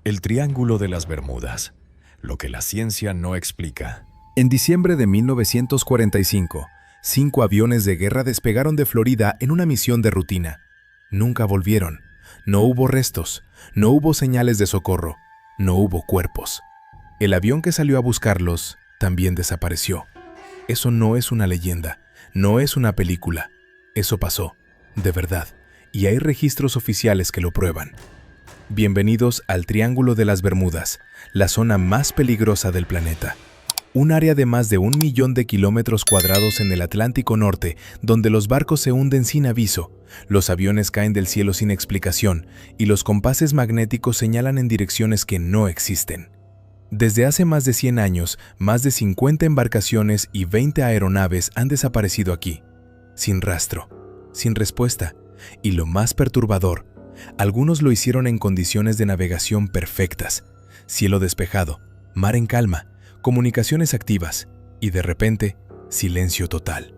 El Triángulo de las Bermudas, lo que la ciencia no explica. En diciembre de 1945, 5 aviones de guerra despegaron de Florida en una misión de rutina. Nunca volvieron. No hubo restos, no hubo señales de socorro, no hubo cuerpos. El avión que salió a buscarlos también desapareció. Eso no es una leyenda, no es una película. Eso pasó, de verdad, y hay registros oficiales que lo prueban. Bienvenidos al Triángulo de las Bermudas, la zona más peligrosa del planeta. Un área de más de 1 millón de kilómetros cuadrados en el Atlántico Norte, donde los barcos se hunden sin aviso, los aviones caen del cielo sin explicación y los compases magnéticos señalan en direcciones que no existen. Desde hace más de 100 años, más de 50 embarcaciones y 20 aeronaves han desaparecido aquí, sin rastro, sin respuesta, y lo más perturbador, algunos lo hicieron en condiciones de navegación perfectas, cielo despejado, mar en calma, comunicaciones activas y de repente, silencio total.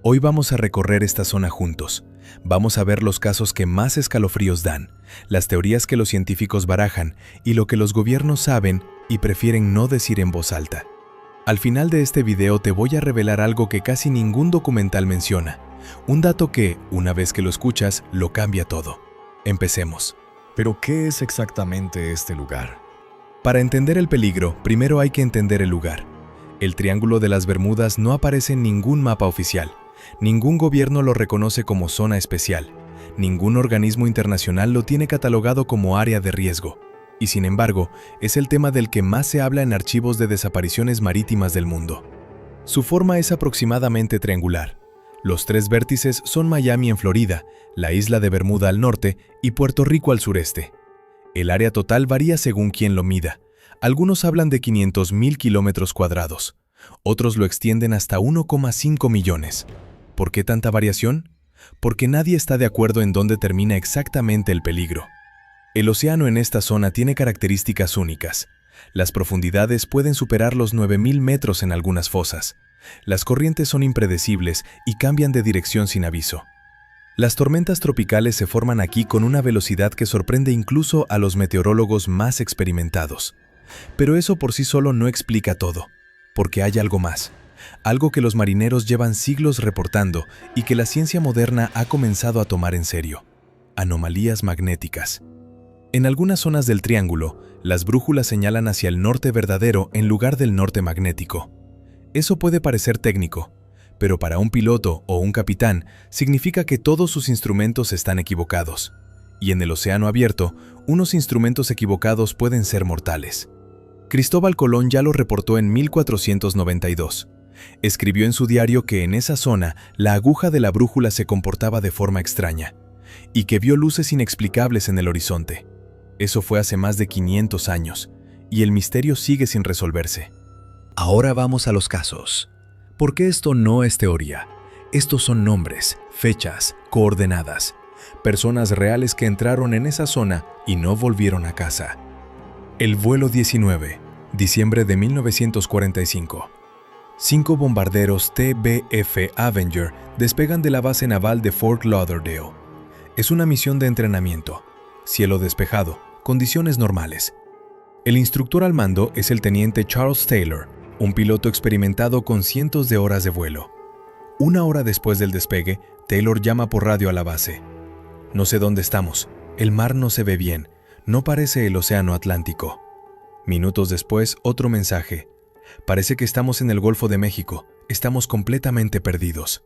Hoy vamos a recorrer esta zona juntos. Vamos a ver los casos que más escalofríos dan, las teorías que los científicos barajan y lo que los gobiernos saben y prefieren no decir en voz alta. Al final de este video te voy a revelar algo que casi ningún documental menciona, un dato que, una vez que lo escuchas, lo cambia todo. Empecemos. ¿Pero qué es exactamente este lugar? Para entender el peligro, primero hay que entender el lugar. El Triángulo de las Bermudas no aparece en ningún mapa oficial. Ningún gobierno lo reconoce como zona especial. Ningún organismo internacional lo tiene catalogado como área de riesgo. Y sin embargo, es el tema del que más se habla en archivos de desapariciones marítimas del mundo. Su forma es aproximadamente triangular. Los 3 vértices son Miami en Florida, la isla de Bermuda al norte y Puerto Rico al sureste. El área total varía según quien lo mida. Algunos hablan de 500.000 kilómetros cuadrados. Otros lo extienden hasta 1,5 millones. ¿Por qué tanta variación? Porque nadie está de acuerdo en dónde termina exactamente el peligro. El océano en esta zona tiene características únicas. Las profundidades pueden superar los 9.000 metros en algunas fosas. Las corrientes son impredecibles y cambian de dirección sin aviso. Las tormentas tropicales se forman aquí con una velocidad que sorprende incluso a los meteorólogos más experimentados. Pero eso por sí solo no explica todo, porque hay algo más, algo que los marineros llevan siglos reportando y que la ciencia moderna ha comenzado a tomar en serio: anomalías magnéticas. En algunas zonas del triángulo, las brújulas señalan hacia el norte verdadero en lugar del norte magnético. Eso puede parecer técnico, pero para un piloto o un capitán significa que todos sus instrumentos están equivocados. Y en el océano abierto, unos instrumentos equivocados pueden ser mortales. Cristóbal Colón ya lo reportó en 1492. Escribió en su diario que en esa zona la aguja de la brújula se comportaba de forma extraña y que vio luces inexplicables en el horizonte. Eso fue hace más de 500 años y el misterio sigue sin resolverse. Ahora vamos a los casos. Porque esto no es teoría. Estos son nombres, fechas, coordenadas. Personas reales que entraron en esa zona y no volvieron a casa. El vuelo 19, diciembre de 1945. 5 bombarderos TBF Avenger despegan de la base naval de Fort Lauderdale. Es una misión de entrenamiento. Cielo despejado, condiciones normales. El instructor al mando es el teniente Charles Taylor, un piloto experimentado con cientos de horas de vuelo. 1 hora después del despegue, Taylor llama por radio a la base. No sé dónde estamos, el mar no se ve bien, no parece el océano Atlántico. Minutos después, otro mensaje. Parece que estamos en el Golfo de México, estamos completamente perdidos.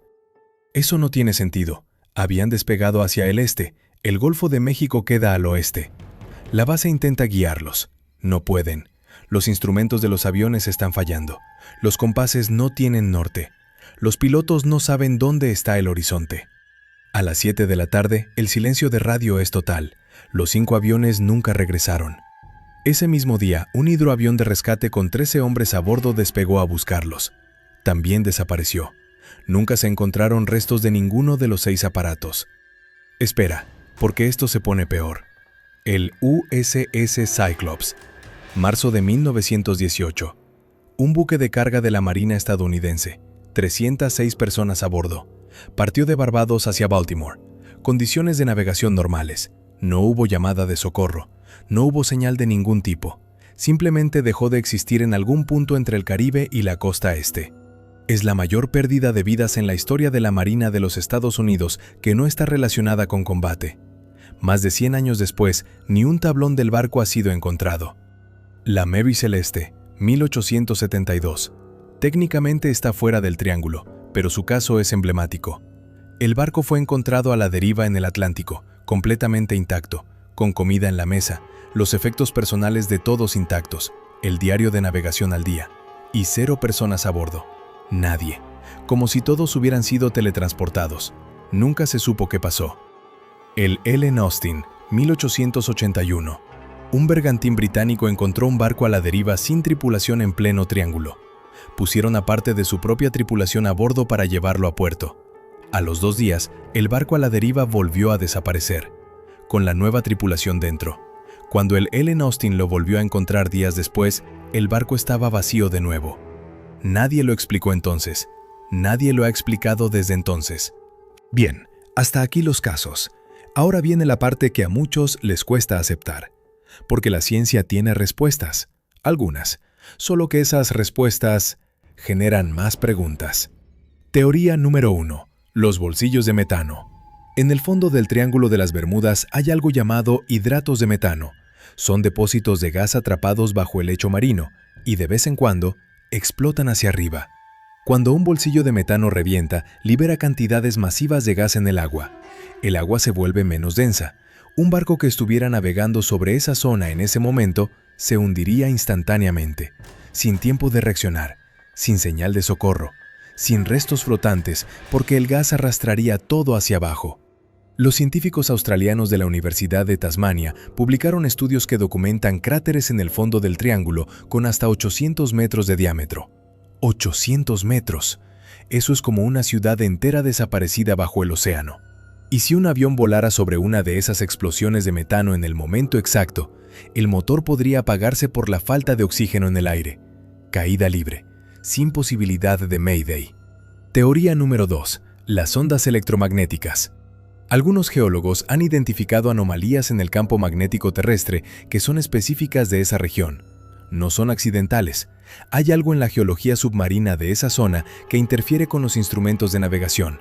Eso no tiene sentido. Habían despegado hacia el este, el Golfo de México queda al oeste. La base intenta guiarlos. No pueden. Los instrumentos de los aviones están fallando. Los compases no tienen norte. Los pilotos no saben dónde está el horizonte. A las 7 de la tarde, el silencio de radio es total. Los 5 aviones nunca regresaron. Ese mismo día, un hidroavión de rescate con 13 hombres a bordo despegó a buscarlos. También desapareció. Nunca se encontraron restos de ninguno de los 6 aparatos. Espera, porque esto se pone peor. El USS Cyclops. Marzo de 1918. Un buque de carga de la Marina estadounidense. 306 personas a bordo. Partió de Barbados hacia Baltimore. Condiciones de navegación normales. No hubo llamada de socorro. No hubo señal de ningún tipo. Simplemente dejó de existir en algún punto entre el Caribe y la costa este. Es la mayor pérdida de vidas en la historia de la Marina de los Estados Unidos que no está relacionada con combate. Más de 100 años después, ni un tablón del barco ha sido encontrado. La Mary Celeste, 1872. Técnicamente está fuera del triángulo, pero su caso es emblemático. El barco fue encontrado a la deriva en el Atlántico, completamente intacto, con comida en la mesa, los efectos personales de todos intactos, el diario de navegación al día, y 0 personas a bordo. Nadie. Como si todos hubieran sido teletransportados. Nunca se supo qué pasó. El Ellen Austin, 1881. Un bergantín británico encontró un barco a la deriva sin tripulación en pleno triángulo. Pusieron a parte de su propia tripulación a bordo para llevarlo a puerto. A los 2 días, el barco a la deriva volvió a desaparecer, con la nueva tripulación dentro. Cuando el Ellen Austin lo volvió a encontrar días después, el barco estaba vacío de nuevo. Nadie lo explicó entonces. Nadie lo ha explicado desde entonces. Bien, hasta aquí los casos. Ahora viene la parte que a muchos les cuesta aceptar. Porque la ciencia tiene respuestas. Algunas. Solo que esas respuestas generan más preguntas. Teoría número 1. Los bolsillos de metano. En el fondo del Triángulo de las Bermudas hay algo llamado hidratos de metano. Son depósitos de gas atrapados bajo el lecho marino y de vez en cuando explotan hacia arriba. Cuando un bolsillo de metano revienta, libera cantidades masivas de gas en el agua. El agua se vuelve menos densa. Un barco que estuviera navegando sobre esa zona en ese momento se hundiría instantáneamente, sin tiempo de reaccionar, sin señal de socorro, sin restos flotantes, porque el gas arrastraría todo hacia abajo. Los científicos australianos de la Universidad de Tasmania publicaron estudios que documentan cráteres en el fondo del triángulo con hasta 800 metros de diámetro. 800 metros. Eso es como una ciudad entera desaparecida bajo el océano. Y si un avión volara sobre una de esas explosiones de metano en el momento exacto, el motor podría apagarse por la falta de oxígeno en el aire. Caída libre, sin posibilidad de Mayday. Teoría número 2. Las ondas electromagnéticas. Algunos geólogos han identificado anomalías en el campo magnético terrestre que son específicas de esa región. No son accidentales. Hay algo en la geología submarina de esa zona que interfiere con los instrumentos de navegación.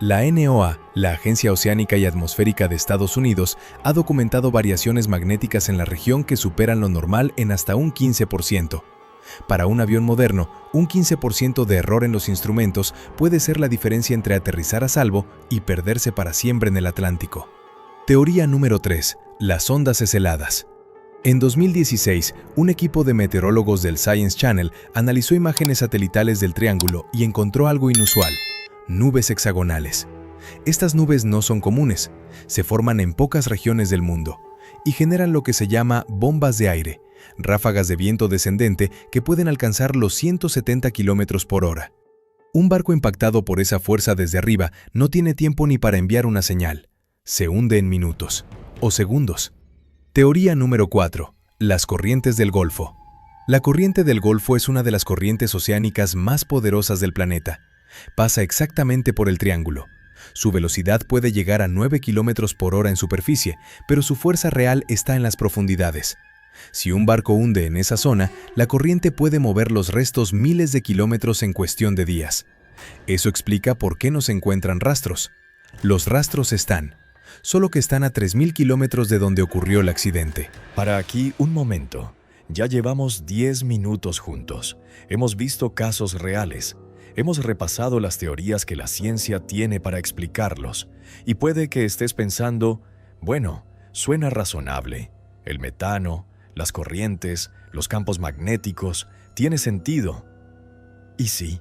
La NOAA, la Agencia Oceánica y Atmosférica de Estados Unidos, ha documentado variaciones magnéticas en la región que superan lo normal en hasta un 15%. Para un avión moderno, un 15% de error en los instrumentos puede ser la diferencia entre aterrizar a salvo y perderse para siempre en el Atlántico. Teoría número 3. Las ondas heladas. En 2016, un equipo de meteorólogos del Science Channel analizó imágenes satelitales del triángulo y encontró algo inusual: nubes hexagonales. Estas nubes no son comunes, se forman en pocas regiones del mundo y generan lo que se llama bombas de aire, ráfagas de viento descendente que pueden alcanzar los 170 km por hora. Un barco impactado por esa fuerza desde arriba no tiene tiempo ni para enviar una señal. Se hunde en minutos o segundos. Teoría número 4. Las corrientes del Golfo. La corriente del Golfo es una de las corrientes oceánicas más poderosas del planeta. Pasa exactamente por el triángulo. Su velocidad puede llegar a 9 km por hora en superficie, pero su fuerza real está en las profundidades. Si un barco hunde en esa zona, la corriente puede mover los restos miles de kilómetros en cuestión de días. Eso explica por qué no se encuentran rastros. Los rastros están, solo que están a 3.000 kilómetros de donde ocurrió el accidente. Para aquí, un momento. Ya llevamos 10 minutos juntos. Hemos visto casos reales. Hemos repasado las teorías que la ciencia tiene para explicarlos. Y puede que estés pensando, bueno, suena razonable. El metano, las corrientes, los campos magnéticos, tiene sentido. Y sí,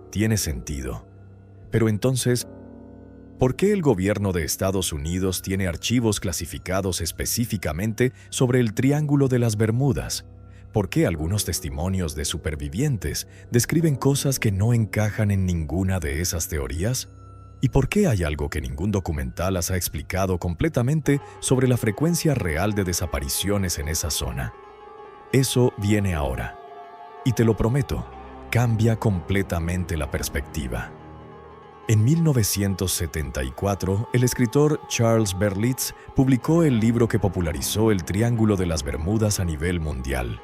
tiene sentido. Pero entonces, ¿por qué el gobierno de Estados Unidos tiene archivos clasificados específicamente sobre el Triángulo de las Bermudas? ¿Por qué algunos testimonios de supervivientes describen cosas que no encajan en ninguna de esas teorías? ¿Y por qué hay algo que ningún documental las ha explicado completamente sobre la frecuencia real de desapariciones en esa zona? Eso viene ahora. Y te lo prometo, cambia completamente la perspectiva. En 1974, el escritor Charles Berlitz publicó el libro que popularizó el Triángulo de las Bermudas a nivel mundial.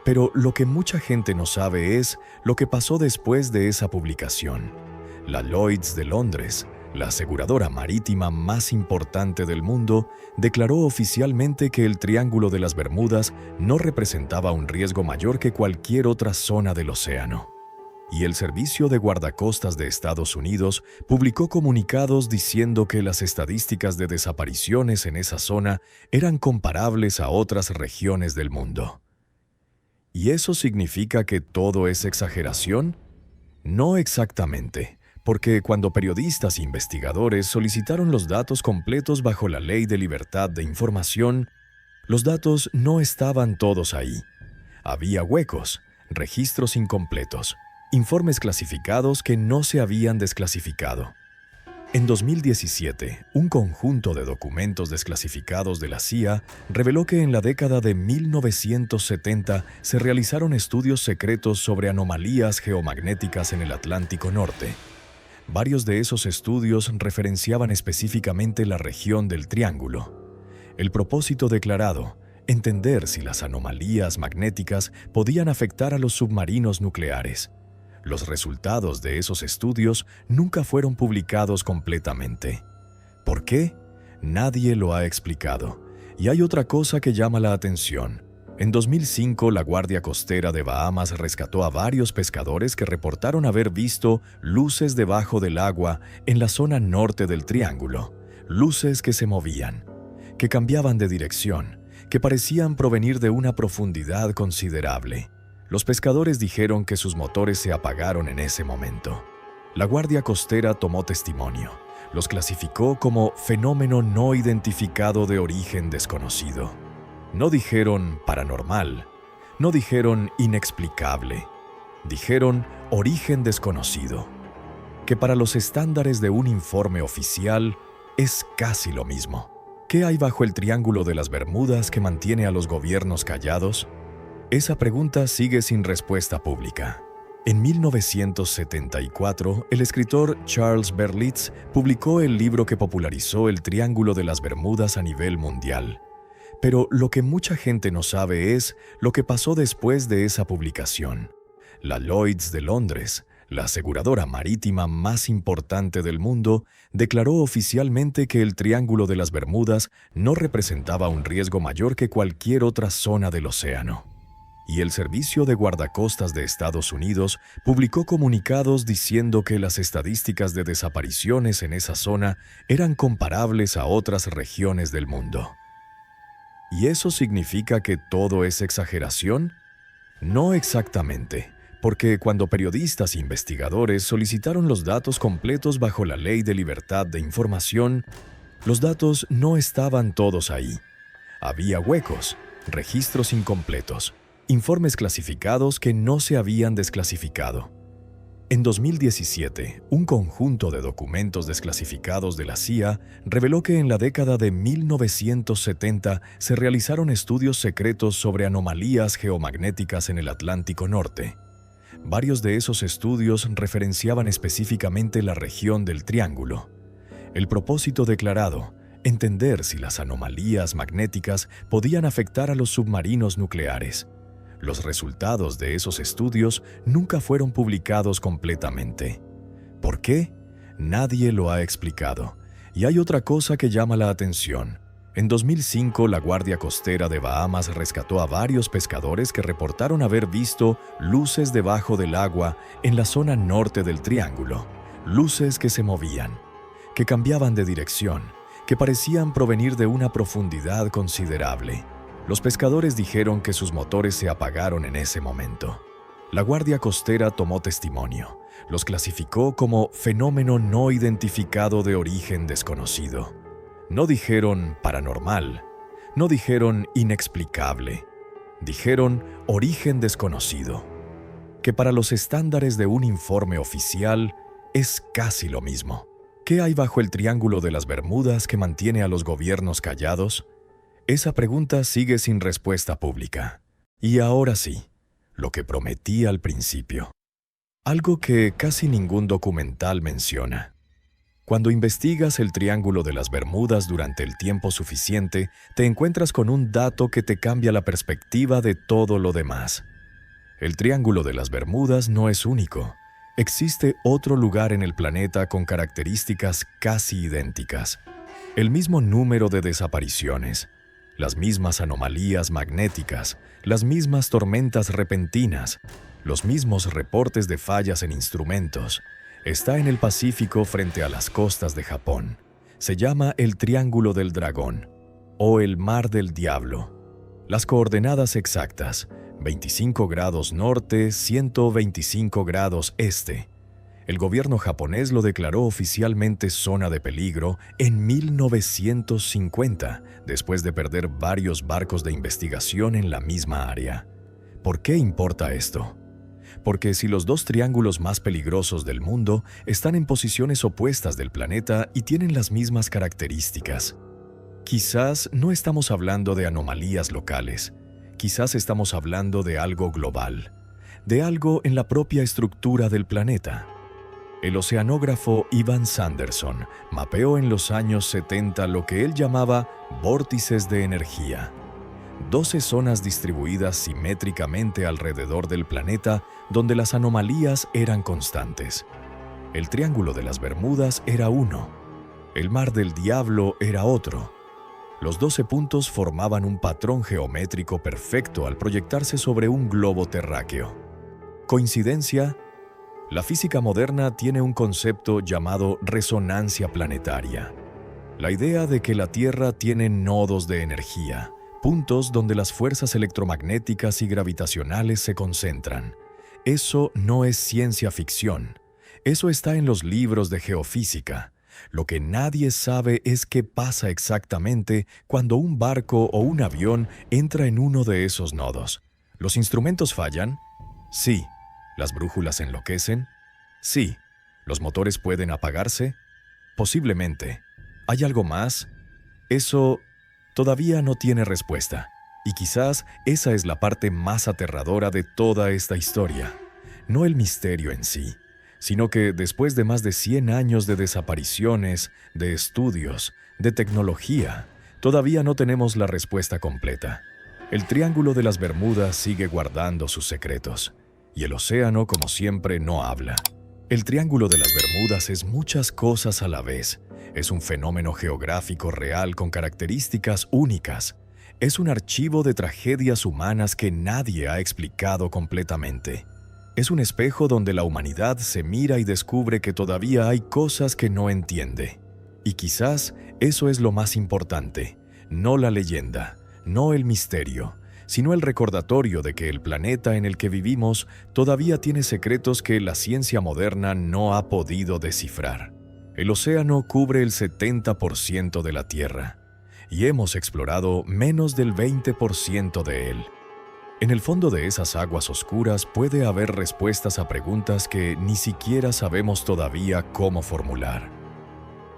Pero lo que mucha gente no sabe es lo que pasó después de esa publicación. La Lloyd's de Londres, la aseguradora marítima más importante del mundo, declaró oficialmente que el Triángulo de las Bermudas no representaba un riesgo mayor que cualquier otra zona del océano. Y el Servicio de Guardacostas de Estados Unidos publicó comunicados diciendo que las estadísticas de desapariciones en esa zona eran comparables a otras regiones del mundo. ¿Y eso significa que todo es exageración? No exactamente, porque cuando periodistas e investigadores solicitaron los datos completos bajo la Ley de Libertad de Información, los datos no estaban todos ahí. Había huecos, registros incompletos, informes clasificados que no se habían desclasificado. En 2017, un conjunto de documentos desclasificados de la CIA reveló que en la década de 1970 se realizaron estudios secretos sobre anomalías geomagnéticas en el Atlántico Norte. Varios de esos estudios referenciaban específicamente la región del Triángulo. El propósito declarado: entender si las anomalías magnéticas podían afectar a los submarinos nucleares. Los resultados de esos estudios nunca fueron publicados completamente. ¿Por qué? Nadie lo ha explicado. Y hay otra cosa que llama la atención. En 2005, la Guardia Costera de Bahamas rescató a varios pescadores que reportaron haber visto luces debajo del agua en la zona norte del Triángulo. Luces que se movían, que cambiaban de dirección, que parecían provenir de una profundidad considerable. Los pescadores dijeron que sus motores se apagaron en ese momento. La Guardia Costera tomó testimonio. Los clasificó como fenómeno no identificado de origen desconocido. No dijeron paranormal, no dijeron inexplicable, dijeron origen desconocido, que para los estándares de un informe oficial es casi lo mismo. ¿Qué hay bajo el Triángulo de las Bermudas que mantiene a los gobiernos callados? Esa pregunta sigue sin respuesta pública. En 1974, el escritor Charles Berlitz publicó el libro que popularizó el Triángulo de las Bermudas a nivel mundial. Pero lo que mucha gente no sabe es lo que pasó después de esa publicación. La Lloyd's de Londres, la aseguradora marítima más importante del mundo, declaró oficialmente que el Triángulo de las Bermudas no representaba un riesgo mayor que cualquier otra zona del océano. Y el Servicio de Guardacostas de Estados Unidos publicó comunicados diciendo que las estadísticas de desapariciones en esa zona eran comparables a otras regiones del mundo. ¿Y eso significa que todo es exageración? No exactamente, porque cuando periodistas e investigadores solicitaron los datos completos bajo la Ley de Libertad de Información, los datos no estaban todos ahí. Había huecos, registros incompletos, informes clasificados que no se habían desclasificado. En 2017, un conjunto de documentos desclasificados de la CIA reveló que en la década de 1970 se realizaron estudios secretos sobre anomalías geomagnéticas en el Atlántico Norte. Varios de esos estudios referenciaban específicamente la región del Triángulo. El propósito declarado: entender si las anomalías magnéticas podían afectar a los submarinos nucleares. Los resultados de esos estudios nunca fueron publicados completamente. ¿Por qué? Nadie lo ha explicado. Y hay otra cosa que llama la atención. En 2005, la Guardia Costera de Bahamas rescató a varios pescadores que reportaron haber visto luces debajo del agua en la zona norte del Triángulo. Luces que se movían, que cambiaban de dirección, que parecían provenir de una profundidad considerable. Los pescadores dijeron que sus motores se apagaron en ese momento. La Guardia Costera tomó testimonio. Los clasificó como fenómeno no identificado de origen desconocido. No dijeron paranormal, no dijeron inexplicable, dijeron origen desconocido, que para los estándares de un informe oficial es casi lo mismo. ¿Qué hay bajo el Triángulo de las Bermudas que mantiene a los gobiernos callados? Esa pregunta sigue sin respuesta pública. Y ahora sí, lo que prometí al principio. Algo que casi ningún documental menciona. Cuando investigas el Triángulo de las Bermudas durante el tiempo suficiente, te encuentras con un dato que te cambia la perspectiva de todo lo demás. El Triángulo de las Bermudas no es único. Existe otro lugar en el planeta con características casi idénticas. El mismo número de desapariciones, las mismas anomalías magnéticas, las mismas tormentas repentinas, los mismos reportes de fallas en instrumentos. Está en el Pacífico frente a las costas de Japón. Se llama el Triángulo del Dragón o el Mar del Diablo. Las coordenadas exactas: 25 grados norte, 125 grados este. El gobierno japonés lo declaró oficialmente zona de peligro en 1950, después de perder varios barcos de investigación en la misma área. ¿Por qué importa esto? Porque si los dos triángulos más peligrosos del mundo están en posiciones opuestas del planeta y tienen las mismas características, quizás no estamos hablando de anomalías locales, quizás estamos hablando de algo global, de algo en la propia estructura del planeta. El oceanógrafo Ivan Sanderson mapeó en los años 70 lo que él llamaba vórtices de energía. 12 zonas distribuidas simétricamente alrededor del planeta donde las anomalías eran constantes. El Triángulo de las Bermudas era uno. El Mar del Diablo era otro. Los 12 puntos formaban un patrón geométrico perfecto al proyectarse sobre un globo terráqueo. ¿Coincidencia? La física moderna tiene un concepto llamado resonancia planetaria. La idea de que la Tierra tiene nodos de energía, puntos donde las fuerzas electromagnéticas y gravitacionales se concentran. Eso no es ciencia ficción. Eso está en los libros de geofísica. Lo que nadie sabe es qué pasa exactamente cuando un barco o un avión entra en uno de esos nodos. ¿Los instrumentos fallan? Sí. ¿Las brújulas enloquecen? Sí. ¿Los motores pueden apagarse? Posiblemente. ¿Hay algo más? Eso todavía no tiene respuesta. Y quizás esa es la parte más aterradora de toda esta historia. No el misterio en sí, sino que después de más de 100 años de desapariciones, de estudios, de tecnología, todavía no tenemos la respuesta completa. El Triángulo de las Bermudas sigue guardando sus secretos, y el océano, como siempre, no habla. El Triángulo de las Bermudas es muchas cosas a la vez. Es un fenómeno geográfico real con características únicas. Es un archivo de tragedias humanas que nadie ha explicado completamente. Es un espejo donde la humanidad se mira y descubre que todavía hay cosas que no entiende. Y quizás eso es lo más importante, no la leyenda, no el misterio, sino el recordatorio de que el planeta en el que vivimos todavía tiene secretos que la ciencia moderna no ha podido descifrar. El océano cubre el 70% de la Tierra, y hemos explorado menos del 20% de él. En el fondo de esas aguas oscuras puede haber respuestas a preguntas que ni siquiera sabemos todavía cómo formular.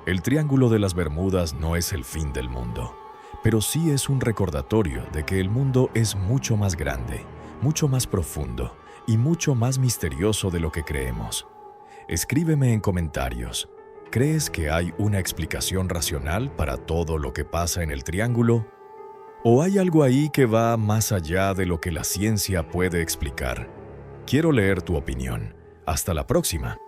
El Triángulo de las Bermudas no es el fin del mundo, pero sí es un recordatorio de que el mundo es mucho más grande, mucho más profundo y mucho más misterioso de lo que creemos. Escríbeme en comentarios. ¿Crees que hay una explicación racional para todo lo que pasa en el Triángulo? ¿O hay algo ahí que va más allá de lo que la ciencia puede explicar? Quiero leer tu opinión. Hasta la próxima.